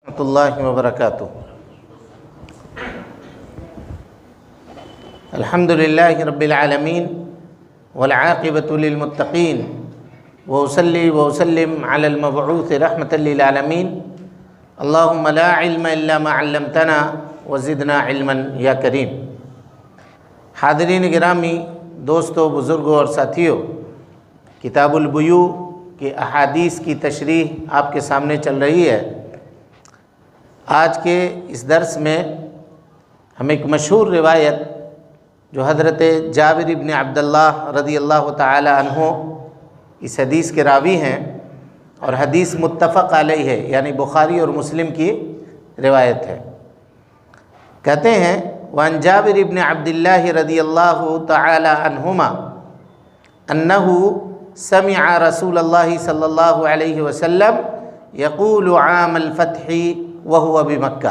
ورحمۃ اللہ وبرکاتہ۔ الحمد للہ رب العالمین والعاقبۃ للمتقین وأصلی وأسلم علی المبعوث رحمۃ للعالمین اللہم لا علم الا ما علمتنا وزدنا علما یا کریم۔ حاضرین گرامی، دوستوں، بزرگوں اور ساتھیوں، کتاب البیوع کے احادیث کی تشریح آپ کے سامنے چل رہی ہے۔ آج کے اس درس میں ہم ایک مشہور روایت جو حضرت جابر ابن عبداللہ رضی اللہ تعالی عنہ اس حدیث کے راوی ہیں اور حدیث متفق علیہ ہے، یعنی بخاری اور مسلم کی روایت ہے۔ کہتے ہیں وعن جابر ابن عبداللہ رضی اللہ تعالی عنہما انہ سمع رسول اللہ صلی اللہ علیہ وسلم یقول عام الفتح وہو بمکہ۔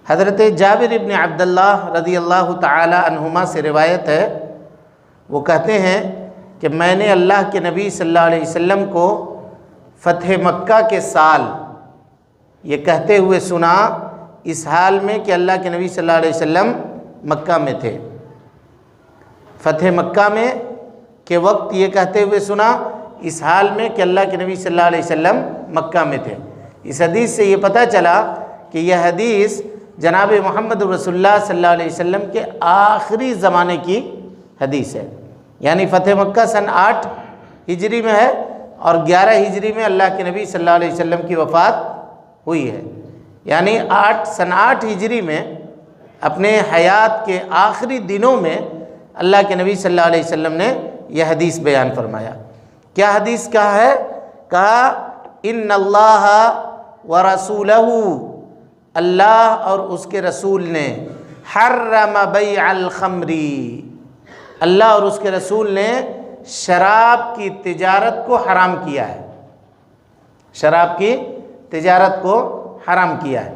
حضرت جابر ابن عبداللہ رضی اللہ تعالی عنہما سے روایت ہے، وہ کہتے ہیں کہ میں نے اللہ کے نبی صلی اللہ علیہ وسلم کو فتح مکہ کے سال یہ کہتے ہوئے سنا، اس حال میں کہ اللہ کے نبی صلی اللہ علیہ وسلم مکہ میں تھے۔ فتح مکہ میں کے وقت یہ کہتے ہوئے سنا، اس حال میں کہ اللہ کے نبی صلی اللہ علیہ وسلم مکہ میں تھے۔ اس حدیث سے یہ پتہ چلا کہ یہ حدیث جناب محمد رسول اللہ صلی اللہ علیہ وسلم کے آخری زمانے کی حدیث ہے، یعنی فتح مکہ سن 8 ہجری میں ہے اور 11 ہجری میں اللہ کے نبی صلی اللہ علیہ وسلم کی وفات ہوئی ہے، یعنی سن 8 ہجری میں اپنے حیات کے آخری دنوں میں اللہ کے نبی صلی اللہ علیہ وسلم نے یہ حدیث بیان فرمایا۔ کیا حدیث کہا ہے؟ کہا ان اللہ ورسولہ، اللہ اور اس کے رسول نے حرم بیع الخمر، اللہ اور اس کے رسول نے شراب کی تجارت کو حرام کیا ہے، شراب کی تجارت کو حرام کیا ہے۔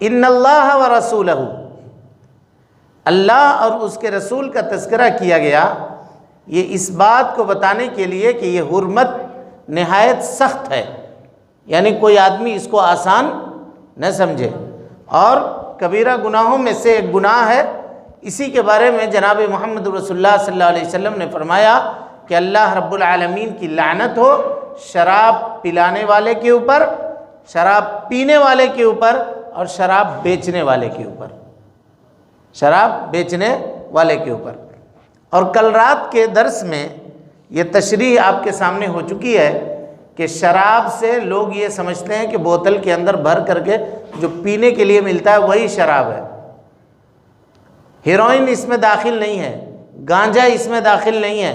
ان اللہ ورسولہ، اللہ اور اس کے رسول کا تذکرہ کیا گیا، یہ اس بات کو بتانے کے لیے کہ یہ حرمت نہایت سخت ہے، یعنی کوئی آدمی اس کو آسان نہ سمجھے، اور کبیرہ گناہوں میں سے ایک گناہ ہے۔ اسی کے بارے میں جناب محمد رسول اللہ صلی اللہ علیہ وسلم نے فرمایا کہ اللہ رب العالمین کی لعنت ہو شراب پلانے والے کے اوپر، شراب پینے والے کے اوپر اور شراب بیچنے والے کے اوپر، شراب بیچنے والے کے اوپر۔ اور کل رات کے درس میں یہ تشریح آپ کے سامنے ہو چکی ہے کہ شراب سے لوگ یہ سمجھتے ہیں کہ بوتل کے اندر بھر کر کے جو پینے کے لیے ملتا ہے وہی شراب ہے۔ ہیروئن اس میں داخل نہیں ہے، گانجا اس میں داخل نہیں ہے،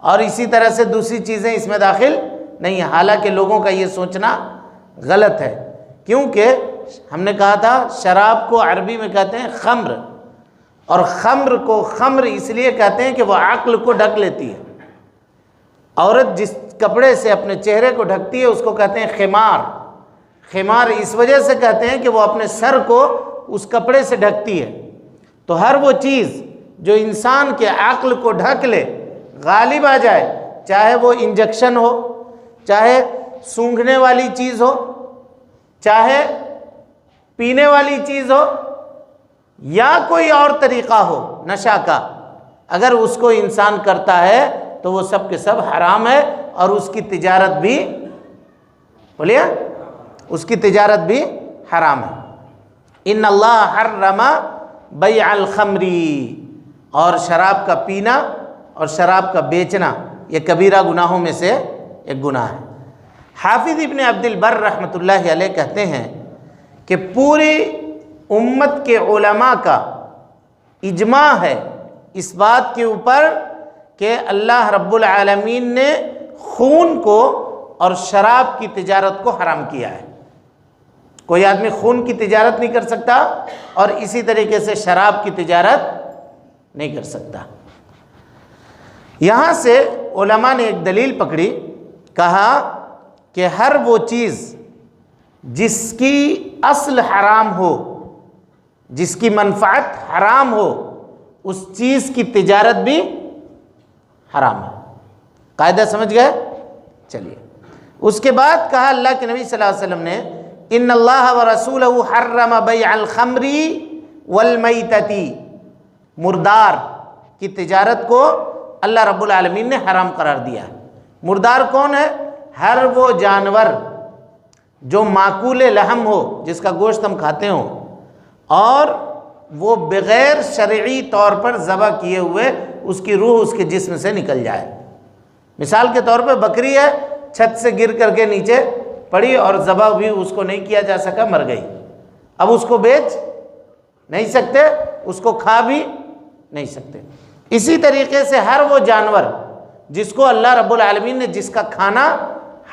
اور اسی طرح سے دوسری چیزیں اس میں داخل نہیں ہیں۔ حالانکہ لوگوں کا یہ سوچنا غلط ہے، کیونکہ ہم نے کہا تھا شراب کو عربی میں کہتے ہیں خمر، اور خمر کو خمر اس لیے کہتے ہیں کہ وہ عقل کو ڈھک لیتی ہے۔ عورت جس کپڑے سے اپنے چہرے کو ڈھکتی ہے اس کو کہتے ہیں خمار۔ خمار اس وجہ سے کہتے ہیں کہ وہ اپنے سر کو اس کپڑے سے ڈھکتی ہے۔ تو ہر وہ چیز جو انسان کے عقل کو ڈھک لے، غالب آ جائے، چاہے وہ انجیکشن ہو، چاہے سونگھنے والی چیز ہو، چاہے پینے والی چیز ہو، یا کوئی اور طریقہ ہو نشہ کا، اگر اس کو انسان کرتا ہے تو وہ سب کے سب حرام ہے، اور اس کی تجارت بھی، بولیے، اس کی تجارت بھی حرام ہے۔ ان اللہ حرم بیع الخمر، اور شراب کا پینا اور شراب کا بیچنا یہ کبیرہ گناہوں میں سے ایک گناہ ہے۔ حافظ ابن عبد البر رحمۃ اللہ علیہ کہتے ہیں کہ پوری امت کے علماء کا اجماع ہے اس بات کے اوپر کہ اللہ رب العالمین نے خون کو اور شراب کی تجارت کو حرام کیا ہے۔ کوئی آدمی خون کی تجارت نہیں کر سکتا اور اسی طریقے سے شراب کی تجارت نہیں کر سکتا۔ یہاں سے علماء نے ایک دلیل پکڑی، کہا کہ ہر وہ چیز جس کی اصل حرام ہو، جس کی منفعت حرام ہو، اس چیز کی تجارت بھی حرام ہے۔ قاعدہ سمجھ گئے؟ چلیے، اس کے بعد کہا اللہ کے نبی صلی اللہ علیہ وسلم نے ان اللہ ورسولہ حرم بیع الخمر والمیتتی، مردار کی تجارت کو اللہ رب العالمین نے حرام قرار دیا ہے۔ مردار کون ہے؟ ہر وہ جانور جو معقول لحم ہو، جس کا گوشت ہم کھاتے ہوں، اور وہ بغیر شرعی طور پر ذبح کیے ہوئے اس کی روح اس کے جسم سے نکل جائے۔ مثال کے طور پہ بکری ہے، چھت سے گر کر کے نیچے پڑی اور ذبح بھی اس کو نہیں کیا جا سکا، مر گئی، اب اس کو بیچ نہیں سکتے، اس کو کھا بھی نہیں سکتے۔ اسی طریقے سے ہر وہ جانور جس کو اللہ رب العالمین نے جس کا کھانا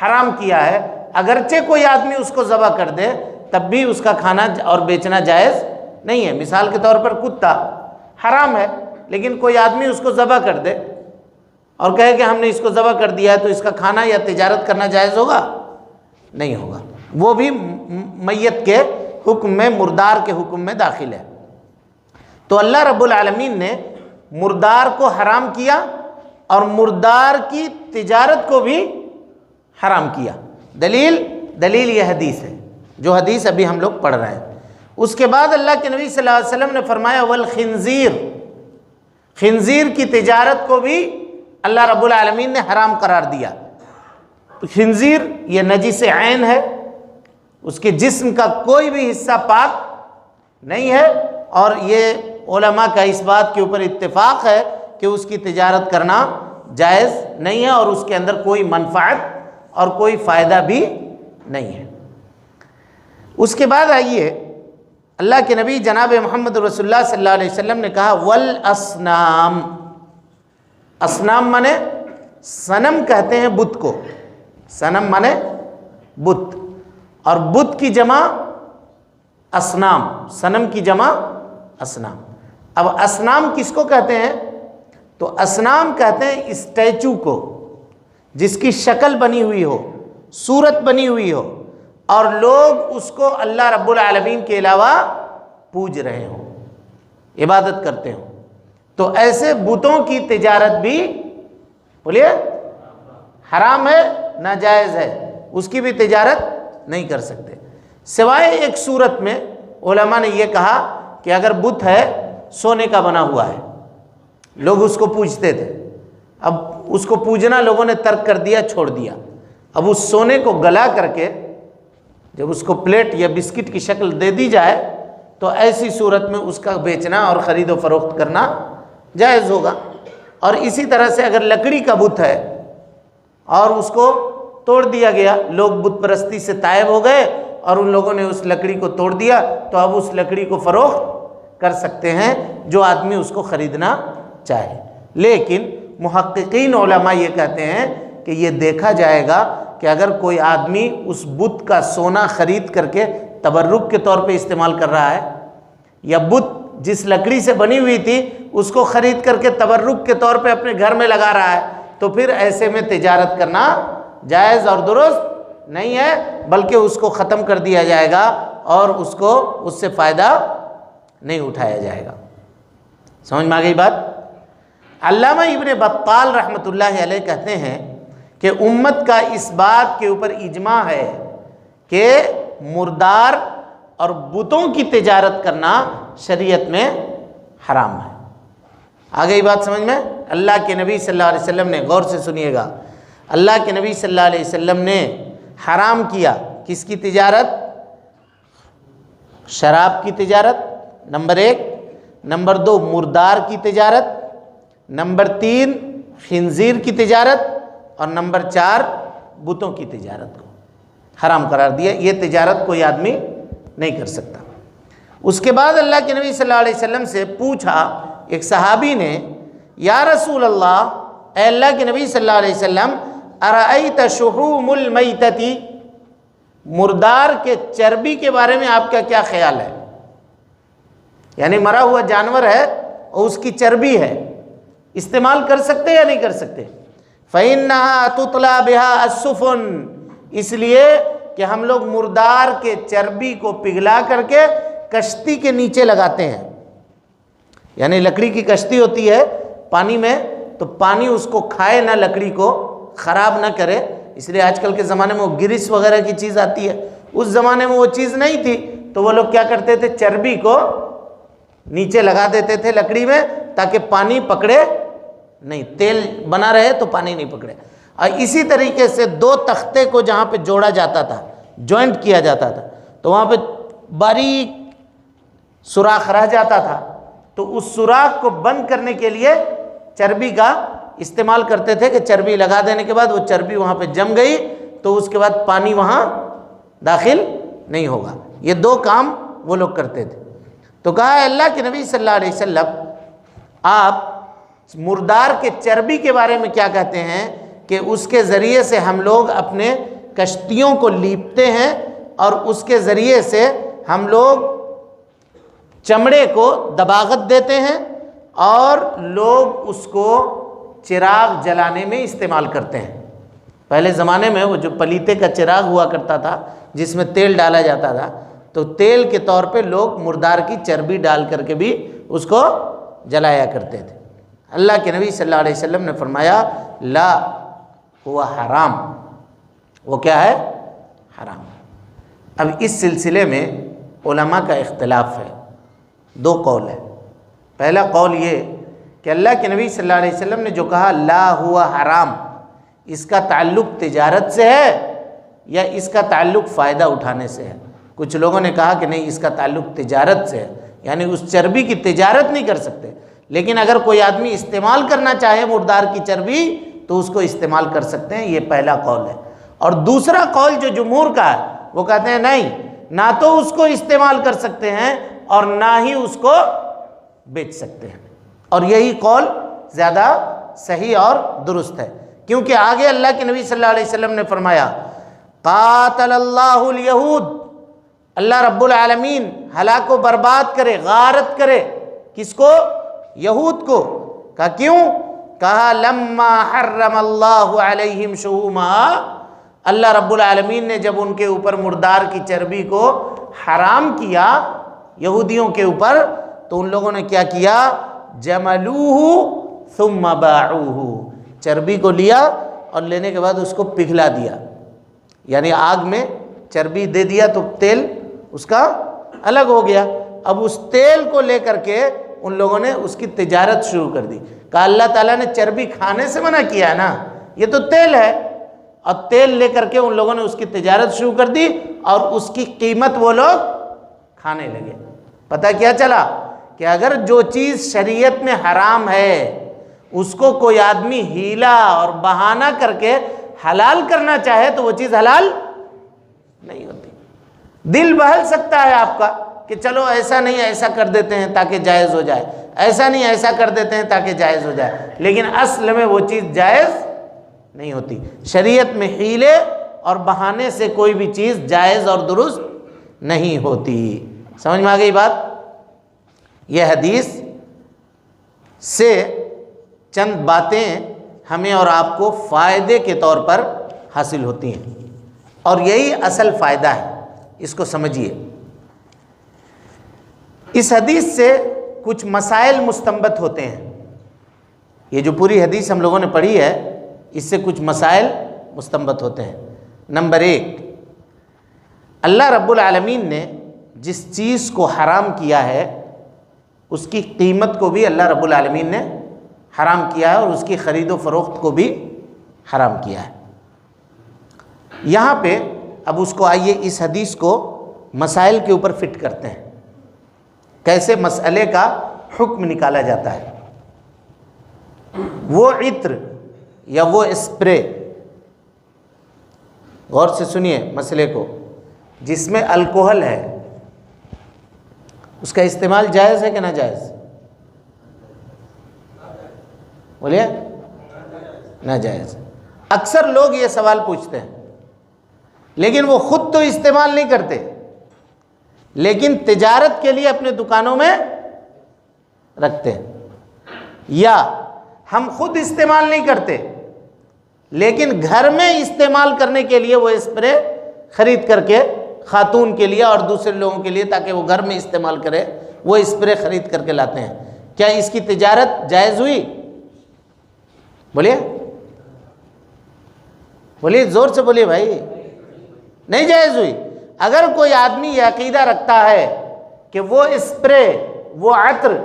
حرام کیا ہے، اگرچہ کوئی آدمی اس کو ذبح کر دے تب بھی اس کا کھانا اور بیچنا جائز نہیں ہے۔ مثال کے طور پر کتا حرام ہے، لیکن کوئی آدمی اس کو ذبح کر دے اور کہے کہ ہم نے اس کو ذبح کر دیا ہے تو اس کا کھانا یا تجارت کرنا جائز ہوگا؟ نہیں ہوگا، وہ بھی میت کے حکم میں، مردار کے حکم میں داخل ہے۔ تو اللہ رب العالمین نے مردار کو حرام کیا اور مردار کی تجارت کو بھی حرام کیا۔ دلیل یہ حدیث ہے، جو حدیث ابھی ہم لوگ پڑھ رہے ہیں۔ اس کے بعد اللہ کے نبی صلی اللہ علیہ وسلم نے فرمایا والخنزیر، خنزیر کی تجارت کو بھی اللہ رب العالمین نے حرام قرار دیا۔ خنزیر یہ نجس عین ہے، اس کے جسم کا کوئی بھی حصہ پاک نہیں ہے، اور یہ علماء کا اس بات کے اوپر اتفاق ہے کہ اس کی تجارت کرنا جائز نہیں ہے، اور اس کے اندر کوئی منفعت اور کوئی فائدہ بھی نہیں ہے۔ اس کے بعد آئیے، اللہ کے نبی جناب محمد رسول اللہ صلی اللہ علیہ وسلم نے کہا والاصنام، اصنام مانے صنم کہتے ہیں بت کو، صنم مانے بت، اور بت کی جمع اصنام، صنم کی جمع اصنام۔ اب اصنام کس کو کہتے ہیں؟ تو اصنام کہتے ہیں اسٹیچو کو، جس کی شکل بنی ہوئی ہو، صورت بنی ہوئی ہو، اور لوگ اس کو اللہ رب العالمین کے علاوہ پوج رہے ہوں، عبادت کرتے ہوں، تو ایسے بتوں کی تجارت بھی بولیے حرام ہے، ناجائز ہے، اس کی بھی تجارت نہیں کر سکتے، سوائے ایک صورت میں۔ علماء نے یہ کہا کہ اگر بت ہے سونے کا بنا ہوا ہے، لوگ اس کو پوجتے تھے، اب اس کو پوجنا لوگوں نے ترک کر دیا، چھوڑ دیا، اب اس سونے کو گلا کر کے جب اس کو پلیٹ یا بسکٹ کی شکل دے دی جائے تو ایسی صورت میں اس کا بیچنا اور خرید و فروخت کرنا جائز ہوگا۔ اور اسی طرح سے اگر لکڑی کا بت ہے اور اس کو توڑ دیا گیا، لوگ بت پرستی سے تائب ہو گئے اور ان لوگوں نے اس لکڑی کو توڑ دیا، تو اب اس لکڑی کو فروخت کر سکتے ہیں جو آدمی اس کو خریدنا چاہے۔ لیکن محققین علماء یہ کہتے ہیں کہ یہ دیکھا جائے گا کہ اگر کوئی آدمی اس بت کا سونا خرید کر کے تبرک کے طور پہ استعمال کر رہا ہے، یا بت جس لکڑی سے بنی ہوئی تھی اس کو خرید کر کے تبرک کے طور پہ اپنے گھر میں لگا رہا ہے، تو پھر ایسے میں تجارت کرنا جائز اور درست نہیں ہے، بلکہ اس کو ختم کر دیا جائے گا اور اس کو اس سے فائدہ نہیں اٹھایا جائے گا۔ سمجھ میں آ گئی بات؟ علامہ ابن بطال رحمۃ اللہ علیہ کہتے ہیں کہ امت کا اس بات کے اوپر اجماع ہے کہ مردار اور بتوں کی تجارت کرنا شریعت میں حرام ہے۔ آ گئی بات سمجھ میں؟ اللہ کے نبی صلی اللہ علیہ وسلم نے، غور سے سنیے گا، اللہ کے نبی صلی اللہ علیہ وسلم نے حرام کیا کس کی تجارت؟ شراب کی تجارت، نمبر 1، نمبر 2 مردار کی تجارت، نمبر 3 خنزیر کی تجارت، اور نمبر 4 بتوں کی تجارت کو حرام قرار دیا۔ یہ تجارت کوئی آدمی نہیں کر سکتا۔ اس کے بعد اللہ کے نبی صلی اللہ علیہ وسلم سے پوچھا ایک صحابی نے، یا رسول اللہ، اے اللہ کے نبی صلی اللہ علیہ وسلم، ارأیت شحوم المیتتی، مردار کے چربی کے بارے میں آپ کا کیا خیال ہے؟ یعنی مرا ہوا جانور ہے اور اس کی چربی ہے، استعمال کر سکتے یا نہیں کر سکتے؟ فَإِنَّهَا تُطْلَى بِهَا السُّفُنُ، اس لیے کہ ہم لوگ مردار کے چربی کو پگھلا کر کے کشتی کے نیچے لگاتے ہیں، یعنی لکڑی کی کشتی ہوتی ہے پانی میں، تو پانی اس کو کھائے نہ، لکڑی کو خراب نہ کرے، اس لیے آج کل کے زمانے میں وہ گرس وغیرہ کی چیز آتی ہے، اس زمانے میں وہ چیز نہیں تھی، تو وہ لوگ کیا کرتے تھے، چربی کو نیچے لگا دیتے تھے لکڑی میں تاکہ پانی پکڑے نہیں، تیل بنا رہے تو پانی نہیں پکڑے۔ اور اسی طریقے سے دو تختے کو جہاں پہ جوڑا جاتا تھا، جوائنٹ کیا جاتا تھا، تو وہاں پہ باریک سوراخ رہ جاتا تھا، تو اس سوراخ کو بند کرنے کے لیے چربی کا استعمال کرتے تھے کہ چربی لگا دینے کے بعد وہ چربی وہاں پہ جم گئی تو اس کے بعد پانی وہاں داخل نہیں ہوگا۔ یہ دو کام وہ لوگ کرتے تھے۔ تو کہا ہے اللہ کے نبی صلی اللہ علیہ وسلم، آپ مردار کے چربی کے بارے میں کیا کہتے ہیں کہ اس کے ذریعے سے ہم لوگ اپنے کشتیوں کو لیپتے ہیں اور اس کے ذریعے سے ہم لوگ چمڑے کو دباغت دیتے ہیں اور لوگ اس کو چراغ جلانے میں استعمال کرتے ہیں۔ پہلے زمانے میں وہ جو پلیتے کا چراغ ہوا کرتا تھا جس میں تیل ڈالا جاتا تھا، تو تیل کے طور پہ لوگ مردار کی چربی ڈال کر کے بھی اس کو جلایا کرتے تھے۔ اللہ کے نبی صلی اللہ علیہ وسلم نے فرمایا لا ہوا حرام، وہ کیا ہے، حرام۔ اب اس سلسلے میں علماء کا اختلاف ہے، دو قول ہے۔ پہلا قول یہ کہ اللہ کے نبی صلی اللہ علیہ وسلم نے جو کہا لا ہوا حرام، اس کا تعلق تجارت سے ہے یا اس کا تعلق فائدہ اٹھانے سے ہے؟ کچھ لوگوں نے کہا کہ نہیں، اس کا تعلق تجارت سے ہے، یعنی اس چربی کی تجارت نہیں کر سکتے، لیکن اگر کوئی آدمی استعمال کرنا چاہے مردار کی چربی تو اس کو استعمال کر سکتے ہیں، یہ پہلا قول ہے۔ اور دوسرا قول جو جمہور کا ہے وہ کہتے ہیں نہیں، نہ تو اس کو استعمال کر سکتے ہیں اور نہ ہی اس کو بیچ سکتے ہیں، اور یہی قول زیادہ صحیح اور درست ہے، کیونکہ آگے اللہ کے نبی صلی اللہ علیہ وسلم نے فرمایا قاتل اللہ الیہود، اللہ رب العالمین ہلاک و برباد کرے، غارت کرے، کس کو، یہود کو۔ کہا کیوں؟ کہا لما حرم اللہ علیہم شحومہا، اللہ رب العالمین نے جب ان کے اوپر مردار کی چربی کو حرام کیا یہودیوں کے اوپر، تو ان لوگوں نے کیا کیا، جملوہ ثم باعوہ، چربی کو لیا اور لینے کے بعد اس کو پگھلا دیا، یعنی آگ میں چربی دے دیا تو تیل اس کا الگ ہو گیا۔ اب اس تیل کو لے کر کے ان لوگوں نے اس کی تجارت شروع کر دی۔ کہا اللہ تعالیٰ نے چربی کھانے سے منع کیا ہے نا، یہ تو تیل ہے، اور تیل لے کر کے ان لوگوں نے اس کی تجارت شروع کر دی اور اس کی قیمت وہ لوگ کھانے لگے۔ پتہ کیا چلا کہ اگر جو چیز شریعت میں حرام ہے اس کو کوئی آدمی ہیلا اور بہانہ کر کے حلال کرنا چاہے تو وہ چیز حلال نہیں ہوتی۔ دل بہل سکتا ہے آپ کا کہ چلو ایسا نہیں، ایسا کر دیتے ہیں تاکہ جائز ہو جائے، ایسا نہیں، ایسا کر دیتے ہیں تاکہ جائز ہو جائے، لیکن اصل میں وہ چیز جائز نہیں ہوتی۔ شریعت میں حیلے اور بہانے سے کوئی بھی چیز جائز اور درست نہیں ہوتی۔ سمجھ میں آ گئی بات؟ یہ حدیث سے چند باتیں ہمیں اور آپ کو فائدے کے طور پر حاصل ہوتی ہیں، اور یہی اصل فائدہ ہے، اس کو سمجھیے۔ اس حدیث سے کچھ مسائل مستنبط ہوتے ہیں۔ یہ جو پوری حدیث ہم لوگوں نے پڑھی ہے اس سے کچھ مسائل مستنبط ہوتے ہیں۔ نمبر 1، اللہ رب العالمین نے جس چیز کو حرام کیا ہے اس کی قیمت کو بھی اللہ رب العالمین نے حرام کیا ہے، اور اس کی خرید و فروخت کو بھی حرام کیا ہے۔ یہاں پہ اب اس کو آئیے اس حدیث کو مسائل کے اوپر فٹ کرتے ہیں، کیسے مسئلے کا حکم نکالا جاتا ہے۔ وہ عطر یا وہ اسپرے، غور سے سنیے مسئلے کو، جس میں الکوہل ہے، اس کا استعمال جائز ہے کہ ناجائز؟ بولیے، ناجائز۔ اکثر لوگ یہ سوال پوچھتے ہیں، لیکن وہ خود تو استعمال نہیں کرتے، لیکن تجارت کے لیے اپنے دکانوں میں رکھتے ہیں، یا ہم خود استعمال نہیں کرتے لیکن گھر میں استعمال کرنے کے لیے وہ اسپرے خرید کر کے خاتون کے لیے اور دوسرے لوگوں کے لیے تاکہ وہ گھر میں استعمال کرے، وہ اسپرے خرید کر کے لاتے ہیں۔ کیا اس کی تجارت جائز ہوئی؟ بولیے بولیے، زور سے بولیے بھائی، نہیں جائز ہوئی۔ اگر کوئی آدمی یہ عقیدہ رکھتا ہے کہ وہ اسپرے، وہ عطر،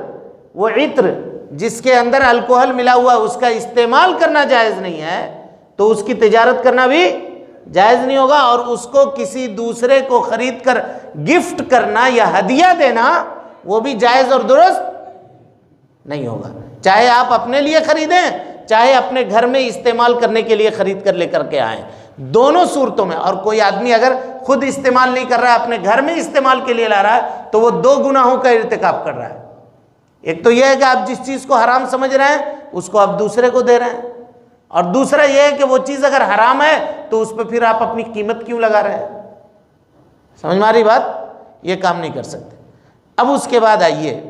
وہ عطر جس کے اندر الکوہل ملا ہوا اس کا استعمال کرنا جائز نہیں ہے، تو اس کی تجارت کرنا بھی جائز نہیں ہوگا، اور اس کو کسی دوسرے کو خرید کر گفٹ کرنا یا ہدیہ دینا وہ بھی جائز اور درست نہیں ہوگا، چاہے آپ اپنے لیے خریدیں چاہے اپنے گھر میں استعمال کرنے کے لیے خرید کر لے کر کے آئیں، دونوں صورتوں میں۔ اور کوئی آدمی اگر خود استعمال نہیں کر رہا ہے، اپنے گھر میں استعمال کے لیے لا رہا ہے، تو وہ دو گناہوں کا ارتکاب کر رہا ہے۔ ایک تو یہ ہے کہ آپ جس چیز کو حرام سمجھ رہے ہیں اس کو آپ دوسرے کو دے رہے ہیں، اور دوسرا یہ ہے کہ وہ چیز اگر حرام ہے تو اس پہ پھر آپ اپنی قیمت کیوں لگا رہے ہیں؟ سمجھ میں آ رہی بات؟ یہ کام نہیں کر سکتے۔ اب اس کے بعد آئیے،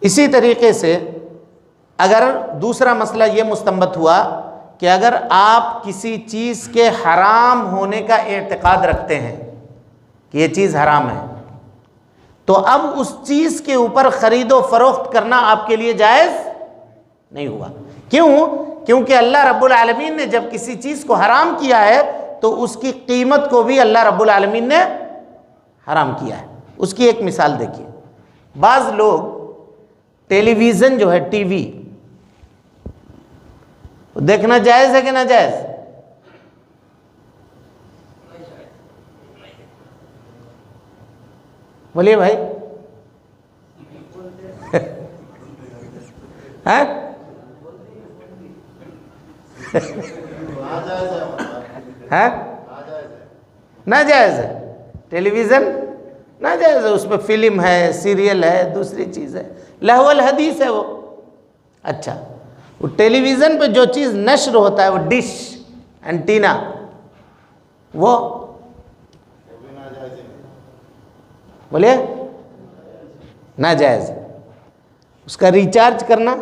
اسی طریقے سے اگر دوسرا مسئلہ یہ مستنبط ہوا کہ اگر آپ کسی چیز کے حرام ہونے کا اعتقاد رکھتے ہیں کہ یہ چیز حرام ہے، تو اب اس چیز کے اوپر خرید و فروخت کرنا آپ کے لیے جائز نہیں ہوا۔ کیوں؟ کیونکہ اللہ رب العالمین نے جب کسی چیز کو حرام کیا ہے تو اس کی قیمت کو بھی اللہ رب العالمین نے حرام کیا ہے۔ اس کی ایک مثال دیکھیے، بعض لوگ ٹیلی ویژن جو ہے، ٹی وی دیکھنا جائز ہے کہ ناجائز؟ بولیے بھائی، ہاں ناجائز ہے؟ ٹیلی ویژن ناجائز ہے، اس پہ فلم ہے، سیریل ہے، دوسری چیز ہے، لہو الحدیث ہے وہ۔ اچھا، وہ ٹیلی ویژن پہ جو چیز نشر ہوتا ہے، وہ ڈش، اینٹینا، وہ بولیے ناجائز ہے۔ اس کا ریچارج کرنا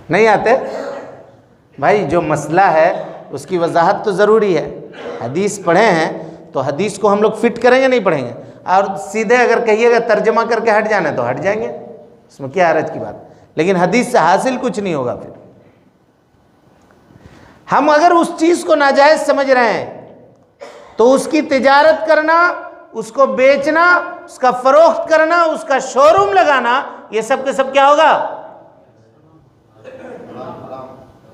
نہیں آتے بھائی، جو مسئلہ ہے اس کی وضاحت تو ضروری ہے۔ حدیث پڑھے ہیں تو حدیث کو ہم لوگ فٹ کریں گے نہیں پڑھیں گے، اور سیدھے اگر کہیے گا ترجمہ کر کے ہٹ جانا ہے تو ہٹ جائیں گے، اس میں کیا حرج کی بات؟ لیکن حدیث سے حاصل کچھ نہیں ہوگا۔ پھر ہم اگر اس چیز کو ناجائز سمجھ رہے ہیں تو اس کی تجارت کرنا، اس کو بیچنا، اس کا فروخت کرنا، اس کا شو روم لگانا، یہ سب کے سب کیا ہوگا؟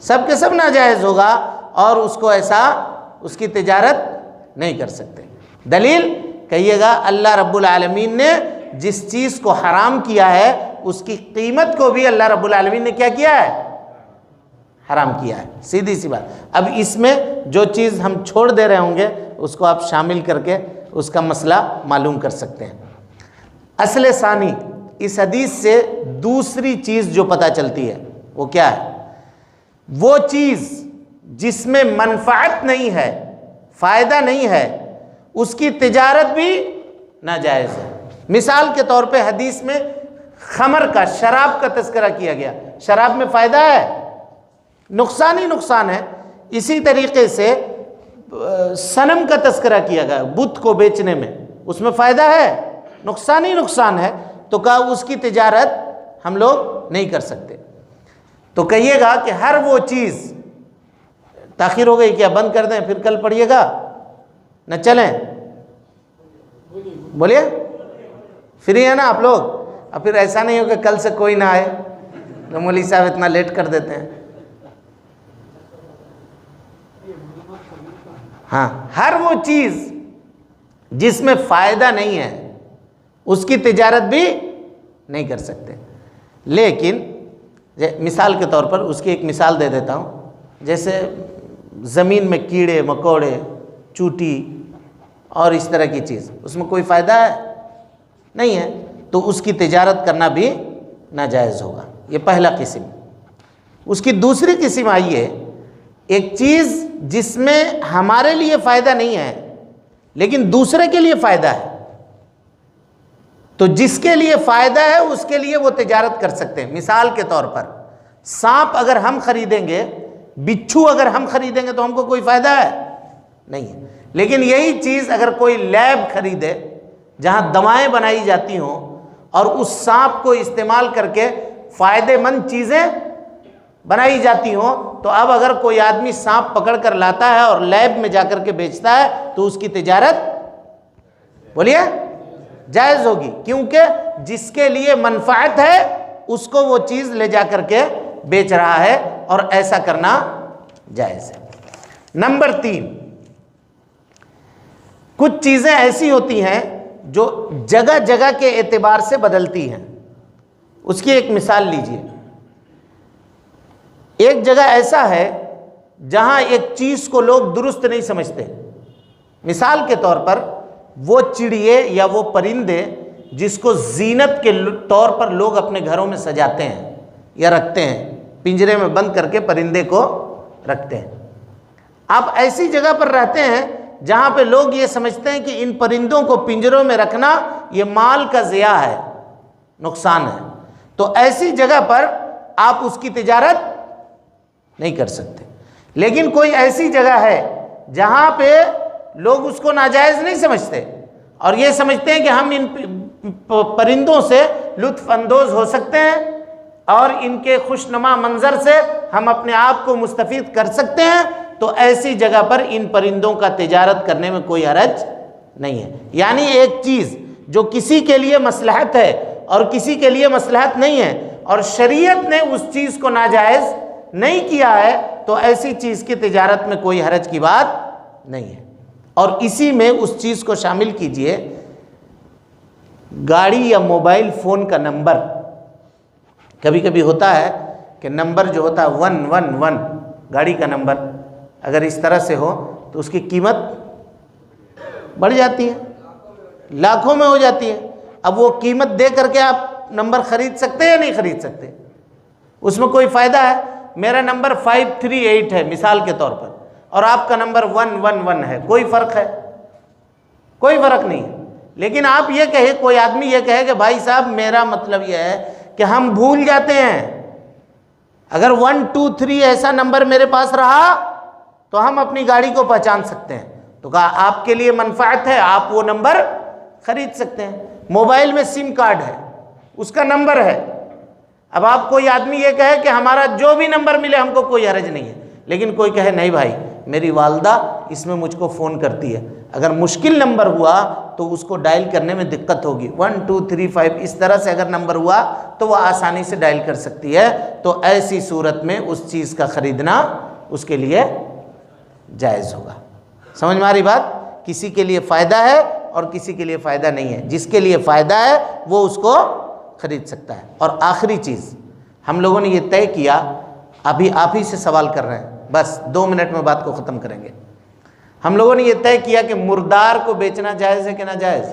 سب کے سب ناجائز ہوگا، اور اس کو ایسا اس کی تجارت نہیں کر سکتے۔ دلیل کہیے گا اللہ رب العالمین نے جس چیز کو حرام کیا ہے اس کی قیمت کو بھی اللہ رب العالمین نے کیا کیا ہے؟ حرام کیا ہے، سیدھی سی بات۔ اب اس میں جو چیز ہم چھوڑ دے رہے ہوں گے اس کو آپ شامل کر کے اس کا مسئلہ معلوم کر سکتے ہیں۔ اصل ثانی، اس حدیث سے دوسری چیز جو پتہ چلتی ہے وہ کیا ہے؟ وہ چیز جس میں منفعت نہیں ہے، فائدہ نہیں ہے، اس کی تجارت بھی ناجائز ہے۔ مثال کے طور پہ حدیث میں خمر کا، شراب کا تذکرہ کیا گیا، شراب میں فائدہ ہے؟ نقصان ہی نقصان ہے۔ اسی طریقے سے صنم کا تذکرہ کیا گیا، بت کو بیچنے میں، اس میں فائدہ ہے؟ نقصان ہی نقصان ہے، تو کہا اس کی تجارت ہم لوگ نہیں کر سکتے۔ تو کہیے گا کہ ہر وہ چیز، تاخیر ہو گئی کیا؟ بند کر دیں پھر کل پڑھیے گا نہ، چلیں؟ بولیے، فری ہے نا آپ لوگ؟ اب پھر ایسا نہیں ہو کہ کل سے کوئی نہ آئے، تو مولوی صاحب اتنا لیٹ کر دیتے ہیں۔ ہاں، ہر وہ چیز جس میں فائدہ نہیں ہے اس کی تجارت بھی نہیں کر سکتے۔ لیکن مثال کے طور پر اس کی ایک مثال دے دیتا ہوں، جیسے زمین میں کیڑے مکوڑے، چوٹی اور اس طرح کی چیز، اس میں کوئی فائدہ ہے؟ نہیں ہے، تو اس کی تجارت کرنا بھی ناجائز ہوگا۔ یہ پہلا قسم۔ اس کی دوسری قسم آئیے، ایک چیز جس میں ہمارے لیے فائدہ نہیں ہے لیکن دوسرے کے لیے فائدہ ہے، تو جس کے لیے فائدہ ہے اس کے لیے وہ تجارت کر سکتے ہیں۔ مثال کے طور پر سانپ اگر ہم خریدیں گے، بچھو اگر ہم خریدیں گے تو ہم کو کوئی فائدہ ہے؟ نہیں ہے۔ لیکن یہی چیز اگر کوئی لیب خریدے جہاں دوائیں بنائی جاتی ہوں اور اس سانپ کو استعمال کر کے فائدے مند چیزیں بنائی جاتی ہوں، تو اب اگر کوئی آدمی سانپ پکڑ کر لاتا ہے اور لیب میں جا کر کے بیچتا ہے تو اس کی تجارت بولیے جائز ہوگی، کیونکہ جس کے لیے منفعت ہے اس کو وہ چیز لے جا کر کے بیچ رہا ہے، اور ایسا کرنا جائز ہے۔ نمبر 3، کچھ چیزیں ایسی ہوتی ہیں جو جگہ جگہ کے اعتبار سے بدلتی ہیں۔ اس کی ایک مثال لیجئے۔ ایک جگہ ایسا ہے جہاں ایک چیز کو لوگ درست نہیں سمجھتے۔ مثال کے طور پر وہ چڑیے یا وہ پرندے جس کو زینت کے طور پر لوگ اپنے گھروں میں سجاتے ہیں یا رکھتے ہیں، پنجرے میں بند کر کے پرندے کو رکھتے ہیں۔ آپ ایسی جگہ پر رہتے ہیں جہاں پہ لوگ یہ سمجھتے ہیں کہ ان پرندوں کو پنجروں میں رکھنا یہ مال کا ضیاع ہے، نقصان ہے، تو ایسی جگہ پر آپ اس کی تجارت نہیں کر سکتے۔ لیکن کوئی ایسی جگہ ہے جہاں پہ لوگ اس کو ناجائز نہیں سمجھتے اور یہ سمجھتے ہیں کہ ہم ان پرندوں سے لطف اندوز ہو سکتے ہیں اور ان کے خوشنما منظر سے ہم اپنے آپ کو مستفید کر سکتے ہیں، تو ایسی جگہ پر ان پرندوں کا تجارت کرنے میں کوئی حرج نہیں ہے۔ یعنی ایک چیز جو کسی کے لیے مصلحت ہے اور کسی کے لیے مصلحت نہیں ہے اور شریعت نے اس چیز کو ناجائز نہیں کیا ہے، تو ایسی چیز کی تجارت میں کوئی حرج کی بات نہیں ہے۔ اور اسی میں اس چیز کو شامل کیجئے، گاڑی یا موبائل فون کا نمبر، کبھی کبھی ہوتا ہے کہ نمبر جو ہوتا ہے 111 گاڑی کا نمبر اگر اس طرح سے ہو تو اس کی قیمت بڑھ جاتی ہے، لاکھوں میں ہو جاتی ہے۔ اب وہ قیمت دے کر کے آپ نمبر خرید سکتے ہیں یا نہیں خرید سکتے؟ اس میں کوئی فائدہ ہے؟ میرا نمبر 538 ہے مثال کے طور پر اور آپ کا نمبر 111 ہے، کوئی فرق ہے؟ کوئی فرق نہیں ہے۔ لیکن آپ یہ کہے، کوئی آدمی یہ کہے کہ بھائی صاحب میرا مطلب یہ ہے کہ ہم بھول جاتے ہیں، اگر 1 2 3 ایسا نمبر میرے پاس رہا تو ہم اپنی گاڑی کو پہچان سکتے ہیں، تو کہا آپ کے لیے منفعت ہے، آپ وہ نمبر خرید سکتے ہیں۔ موبائل میں سم کارڈ ہے، اس کا نمبر ہے، اب آپ کوئی آدمی یہ کہے کہ ہمارا جو بھی نمبر ملے ہم کو کوئی حرج نہیں ہے، لیکن کوئی کہے نہیں بھائی میری والدہ اس میں مجھ کو فون کرتی ہے، اگر مشکل نمبر ہوا تو اس کو ڈائل کرنے میں دقت ہوگی، 1 2 3 5 اس طرح سے اگر نمبر ہوا تو وہ آسانی سے ڈائل کر سکتی ہے، تو ایسی صورت میں اس چیز کا خریدنا اس کے لیے جائز ہوگا۔ سمجھ میں آ رہی بات؟ کسی کے لیے فائدہ ہے اور کسی کے لیے فائدہ نہیں ہے، جس کے لیے فائدہ ہے وہ اس کو خرید سکتا ہے۔ اور آخری چیز ہم لوگوں نے یہ طے کیا، ابھی آپ ہی سے سوال کر رہے ہیں، بس 2 منٹ میں بات کو ختم کریں گے۔ ہم لوگوں نے یہ طے کیا کہ مردار کو بیچنا جائز ہے کہ ناجائز؟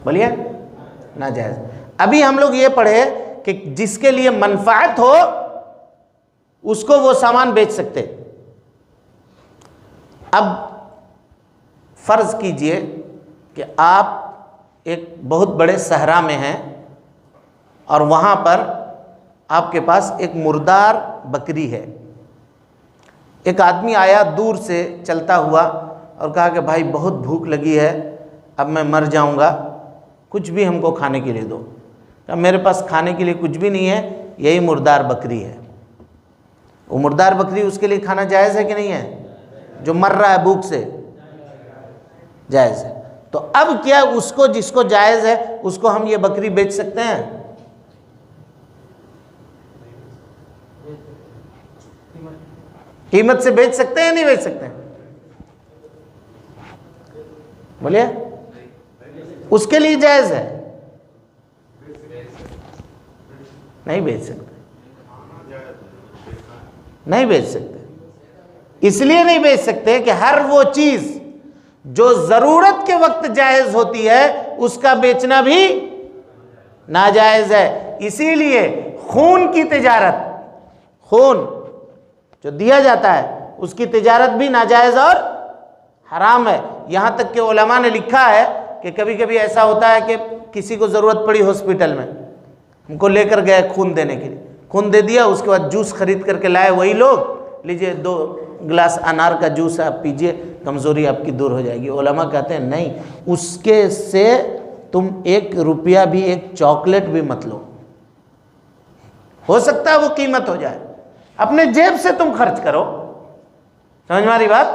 بولیے ناجائز۔ ابھی ہم لوگ یہ پڑھے کہ جس کے لیے منفعت ہو اس کو وہ سامان بیچ سکتے۔ اب فرض کیجئے کہ آپ ایک بہت بڑے صحرا میں ہیں اور وہاں پر آپ کے پاس ایک مردار بکری ہے۔ ایک آدمی آیا دور سے چلتا ہوا اور کہا کہ بھائی بہت بھوک لگی ہے، اب میں مر جاؤں گا، کچھ بھی ہم کو کھانے کے لیے دو۔ کہا میرے پاس کھانے کے لیے کچھ بھی نہیں ہے، یہی مردار بکری ہے۔ وہ مردار بکری اس کے لیے کھانا جائز ہے کہ نہیں ہے؟ جو مر رہا ہے بھوک سے، جائز ہے۔ تو اب کیا اس کو، جس کو جائز ہے اس کو ہم یہ بکری بیچ سکتے ہیں؟ قیمت سے بیچ سکتے ہیں یا نہیں بیچ سکتے ہیں؟ بولیے اس کے لیے جائز ہے؟ نہیں بیچ سکتے، نہیں بیچ سکتے۔ اس لیے نہیں بیچ سکتے کہ ہر وہ چیز جو ضرورت کے وقت جائز ہوتی ہے اس کا بیچنا بھی ناجائز ہے۔ اسی لیے خون کی تجارت، خون جو دیا جاتا ہے اس کی تجارت بھی ناجائز اور حرام ہے۔ یہاں تک کہ علماء نے لکھا ہے کہ کبھی کبھی ایسا ہوتا ہے کہ کسی کو ضرورت پڑی ہاسپٹل میں، ہم کو لے کر گئے خون دینے کے لیے، خون دے دیا، اس کے بعد جوس خرید کر کے لائے وہی لوگ، لیجئے 2 گلاس انار کا جوس آپ پیجئے، کمزوری آپ کی دور ہو جائے گی۔ علماء کہتے ہیں نہیں، اس کے سے تم 1 روپیہ بھی ایک چاکلیٹ بھی مت لو، ہو سکتا ہے وہ قیمت ہو جائے، اپنے جیب سے تم خرچ کرو. سمجھ میں آ رہی بات؟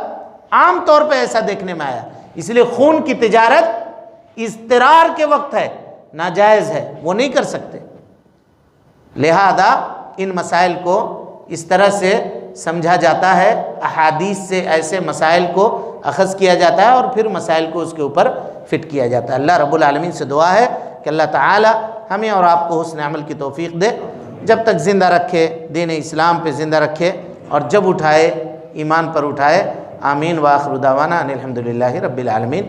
عام طور پہ ایسا دیکھنے میں آیا. اس لیے خون کی تجارت اضطرار کے وقت ہے، ناجائز ہے، وہ نہیں کر سکتے. لہذا ان مسائل کو اس طرح سے سمجھا جاتا ہے، احادیث سے ایسے مسائل کو اخذ کیا جاتا ہے اور پھر مسائل کو اس کے اوپر فٹ کیا جاتا ہے. اللہ رب العالمین سے دعا ہے کہ اللہ تعالی ہمیں اور آپ کو حسن عمل کی توفیق دے، جب تک زندہ رکھے دین اسلام پہ زندہ رکھے، اور جب اٹھائے ایمان پر اٹھائے. آمین. وآخر دعوانا ان الحمدللہ رب العالمین.